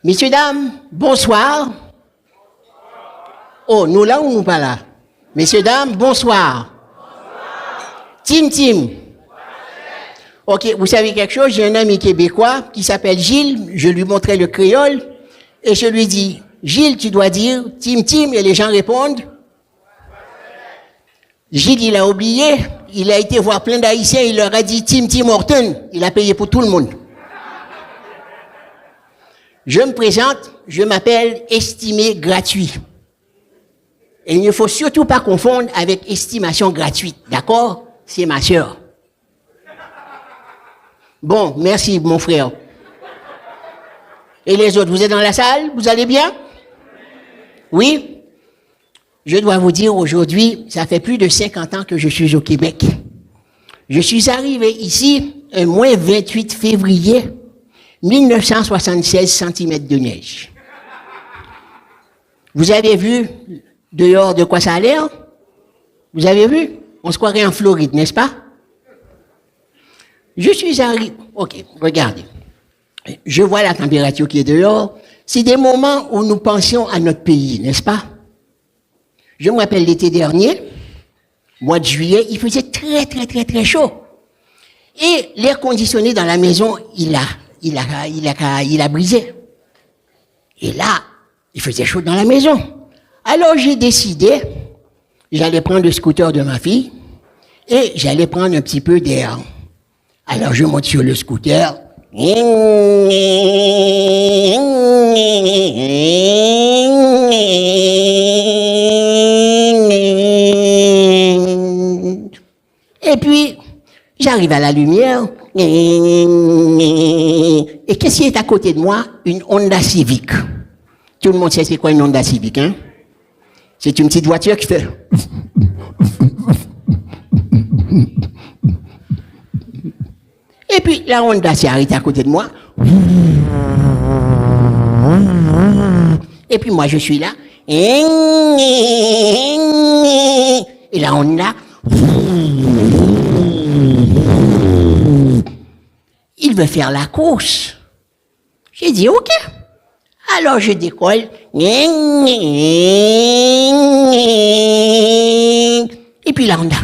Messieurs, dames, bonsoir. Oh, nous là ou nous pas là? Messieurs, dames, bonsoir. Tim Tim. Ok, vous savez quelque chose? J'ai un ami québécois qui s'appelle Gilles. Je lui montrais le créole et je lui dis, Gilles, tu dois dire Tim Tim, et les gens répondent. Gilles, il a oublié. Il a été voir plein d'Haïtiens. Il leur a dit Tim Tim Horton. Il a payé pour tout le monde. Je me présente. Je m'appelle Estimé Gratuit. Et il ne faut surtout pas confondre avec estimation gratuite. D'accord? C'est ma sœur. Bon, merci mon frère. Et les autres, vous êtes dans la salle? Vous allez bien? Oui? Je dois vous dire aujourd'hui, ça fait plus de 50 ans que je suis au Québec. Je suis arrivé ici un mois 28 février 1976 cm de neige. Vous avez vu dehors de quoi ça a l'air? Vous avez vu? On se croirait en Floride, n'est-ce pas? Je suis arrivé... Ok, regardez. Je vois la température qui est dehors. C'est des moments où nous pensions à notre pays, n'est-ce pas? Je me rappelle l'été dernier, mois de juillet, il faisait très chaud. Et l'air conditionné dans la maison, il a brisé. Et là, il faisait chaud dans la maison. Alors j'ai décidé, j'allais prendre le scooter de ma fille et j'allais prendre un petit peu d'air. Alors je monte sur le scooter. Et puis, j'arrive à la lumière. Et qu'est-ce qui est à côté de moi? Une Honda Civic. Tout le monde sait c'est quoi une Honda Civic, hein? C'est une petite voiture qui fait... Et puis, la Honda s'est arrêtée à côté de moi. Et puis, moi, je suis là. Et la Honda... Il veut faire la course. J'ai dit, OK. Alors, je décolle. Et puis, la Honda...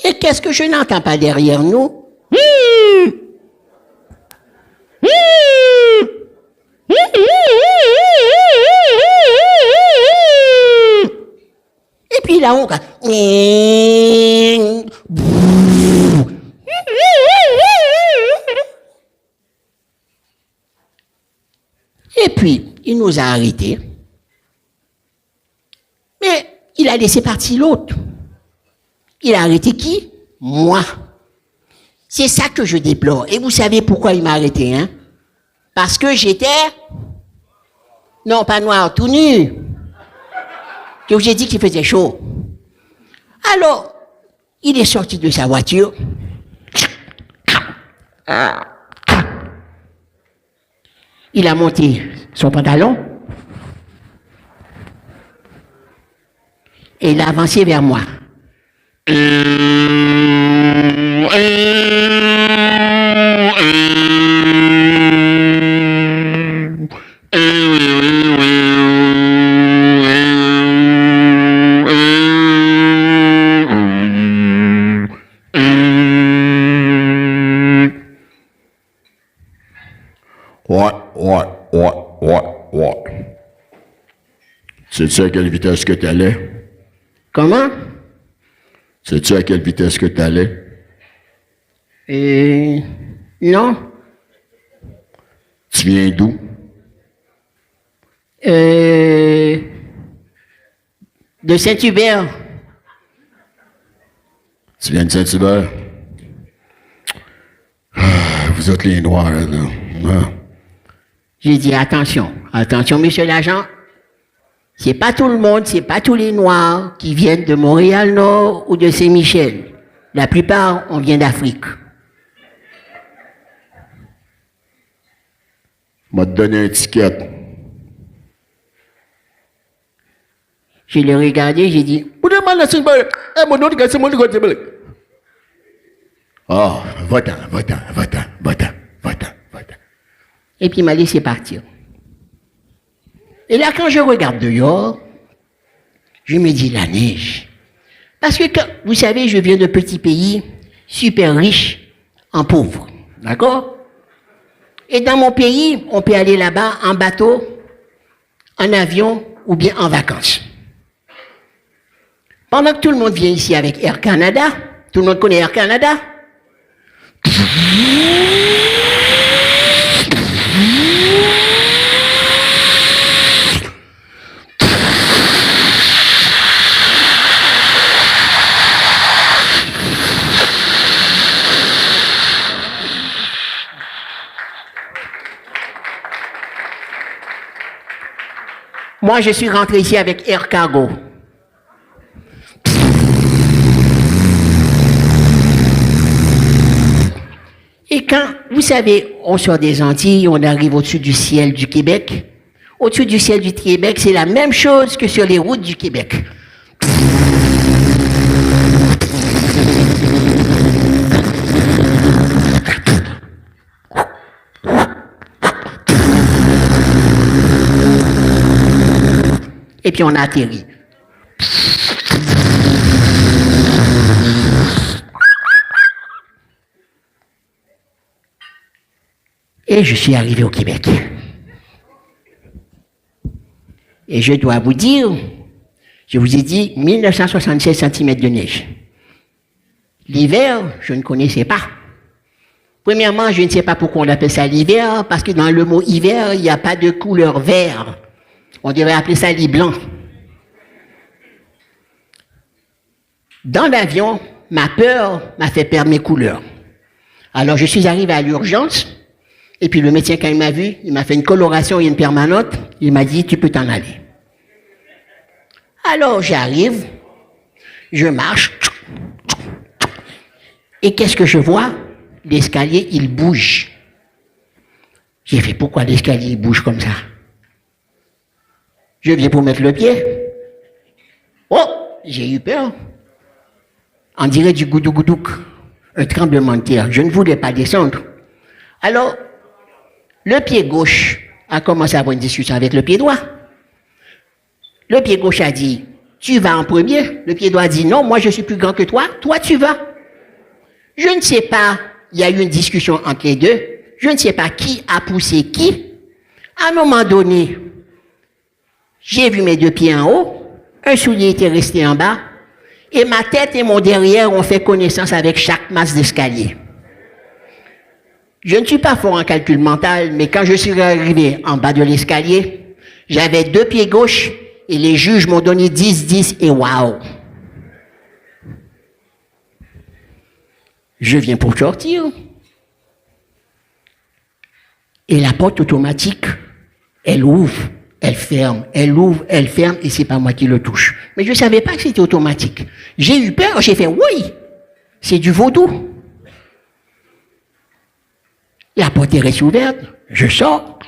Et qu'est-ce que je n'entends pas derrière nous? Et puis là, on... Et puis, il nous a arrêtés. Mais il a laissé partir l'autre. Il a arrêté qui? Moi. C'est ça que je déplore. Et vous savez pourquoi il m'a arrêté, hein? Parce que j'étais... Non, pas noir, tout nu. Que j'ai dit qu'il faisait chaud. Alors, il est sorti de sa voiture. Il a monté son pantalon. Et il a avancé vers moi. What? Sais-tu à quelle vitesse que tu allais? Comment? Sais-tu à quelle vitesse que tu allais? Non. Tu viens d'où? De Saint-Hubert. Tu viens de Saint-Hubert? Vous êtes les Noirs, là. Ah. J'ai dit, attention, monsieur l'agent. C'est pas tout le monde, c'est pas tous les Noirs qui viennent de Montréal-Nord ou de Saint-Michel. La plupart, on vient d'Afrique. M'a donné un ticket. Je l'ai regardé, j'ai dit, Oh, va-t'en. et puis il m'a laissé partir. Et là, quand je regarde dehors, je me dis la neige. Parce que, vous savez, je viens de petit pays, super riche, en pauvre. D'accord? Et dans mon pays, on peut aller là-bas en bateau, en avion ou bien en vacances. Pendant que tout le monde vient ici avec Air Canada, tout le monde connaît Air Canada? Moi, je suis rentré ici avec Air Cargo. Et quand, vous savez, on sort des Antilles, on arrive au-dessus du ciel du Québec. Au-dessus du ciel du Québec, c'est la même chose que sur les routes du Québec. Et puis on a atterri. Et je suis arrivé au Québec. Et je dois vous dire, je vous ai dit 1976 cm de neige. L'hiver, je ne connaissais pas. Premièrement, je ne sais pas pourquoi on appelle ça l'hiver, parce que dans le mot hiver, il n'y a pas de couleur vert. On devrait appeler ça lit blanc. Dans l'avion, ma peur m'a fait perdre mes couleurs. Alors je suis arrivé à l'urgence, et puis le médecin, quand il m'a vu, il m'a fait une coloration et une permanente, il m'a dit, tu peux t'en aller. Alors j'arrive, je marche, et qu'est-ce que je vois? L'escalier, il bouge. J'ai fait, pourquoi l'escalier, il bouge comme ça? Je viens pour mettre le pied. Oh, j'ai eu peur. On dirait du goudou-goudouk, un tremblement de terre. Je ne voulais pas descendre. Alors, le pied gauche a commencé à avoir une discussion avec le pied droit. Le pied gauche a dit, tu vas en premier. Le pied droit a dit, non, moi je suis plus grand que toi. Toi, tu vas. Je ne sais pas, il y a eu une discussion entre les deux. Je ne sais pas qui a poussé qui. À un moment donné, j'ai vu mes deux pieds en haut, un soulier était resté en bas, et ma tête et mon derrière ont fait connaissance avec chaque masse d'escalier. Je ne suis pas fort en calcul mental, mais quand je suis arrivé en bas de l'escalier, j'avais deux pieds gauches et les juges m'ont donné 10 et waouh! Je viens pour sortir. Et la porte automatique, elle ouvre. Elle ferme, elle ouvre, elle ferme, et c'est pas moi qui le touche. Mais je ne savais pas que c'était automatique. J'ai eu peur, j'ai fait, oui, c'est du vaudou. La porte est restée ouverte, je sors,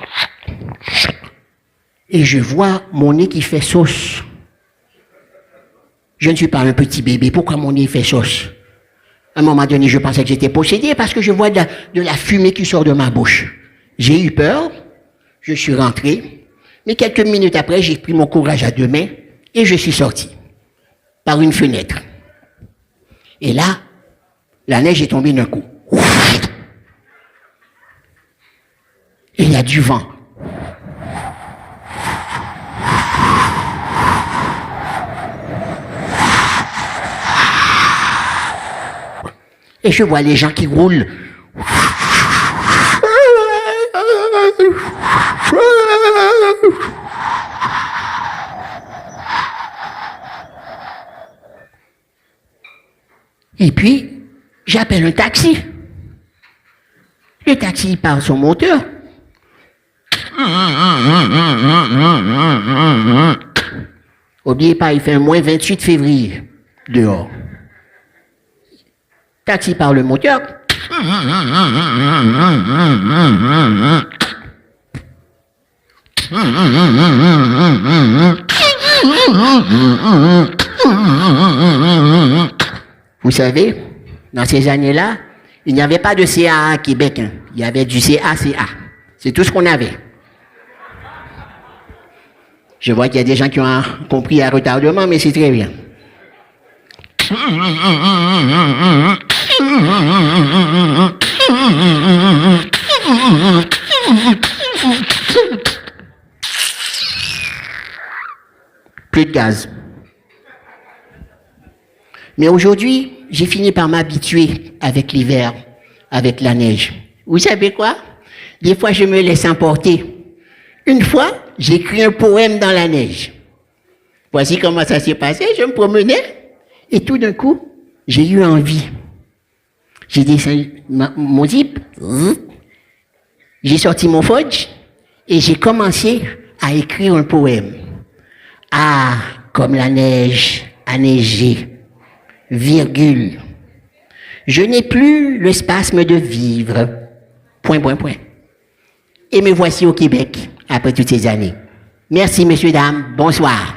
et je vois mon nez qui fait sauce. Je ne suis pas un petit bébé, pourquoi mon nez fait sauce? À un moment donné, je pensais que j'étais possédé parce que je vois de la fumée qui sort de ma bouche. J'ai eu peur, je suis rentré. Mais quelques minutes après, j'ai pris mon courage à deux mains et je suis sorti par une fenêtre. Et là, la neige est tombée d'un coup. Et il y a du vent. Et je vois les gens qui roulent. Et puis, j'appelle un taxi. Le taxi part son moteur. N'oubliez pas, il fait un moins 28 février dehors. Taxi par le moteur. Vous savez, dans ces années-là, il n'y avait pas de CAA à Québec. Hein. Il y avait du CACA. C'est tout ce qu'on avait. Je vois qu'il y a des gens qui ont compris à retardement, mais c'est très bien. Plus de gaz. Mais aujourd'hui, j'ai fini par m'habituer avec l'hiver, avec la neige. Vous savez quoi? Des fois, je me laisse emporter. Une fois, j'ai écrit un poème dans la neige. Voici comment ça s'est passé. Je me promenais et tout d'un coup, j'ai eu envie. J'ai descendu mon zip, j'ai sorti mon fudge et j'ai commencé à écrire un poème. Ah, comme la neige a neigé, virgule. Je n'ai plus le spasme de vivre. Point, point, point. Et me voici au Québec, après toutes ces années. Merci, messieurs, dames. Bonsoir.